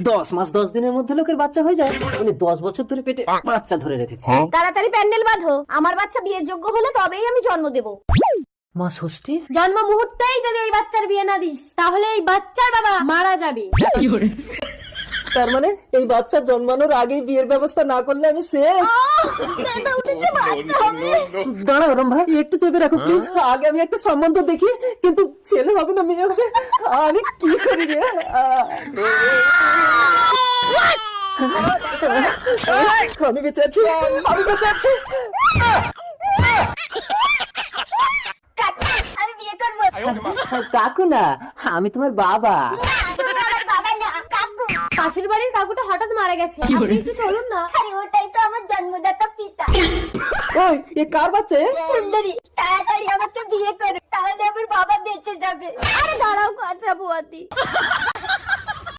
10 মাস 10 দিনের মধ্যে লোকের বাচ্চা হয়ে যায়, উনি 10 বছর ধরে পেটে বাচ্চা ধরে রেখেছে। তাড়াতাড়ি প্যান্ডেল বাঁধো, আমার বাচ্চা বিয়ের যোগ্য হলে তবেই আমি জন্ম দেব। মা ষষ্ঠী, জন্ম মুহূর্তেই যদি এই বাচ্চার বিয়ে না দিস তাহলে এই বাচ্চার বাবা মারা যাবে। তার মানে এই বাচ্চা জন্মানোর আগেই বিয়ের ব্যবস্থা না করলে আমি শেষ। দাঁড়াও ওরম ভাই, একটু চেপে রাখো প্লিজ। আগে আমি একটা সম্বন্ধ দেখি, কিন্তু ছেলে হবে না মেয়ে হবে, আমি কি করি রে? আমি বেঁচে আছি, আমি বেঁচে আছি। আমি বিয়ে করবো। কাকু না, আমি তোমার বাবা। পাশের বাড়ির কাকুটা হঠাৎ মারা গেছে, আপনি একটু চলুন না। আরে ওটাই তো আমার জন্মদাতা পিতা। ওই এ কার বাচ্চা এ? সুন্দরী, তাড়াতাড়ি আমাকে বিয়ে করো, তাহলে আমার বাবা বেঁচে যাবে। আরে দাঁড়াও কাঁচা বুয়াতি।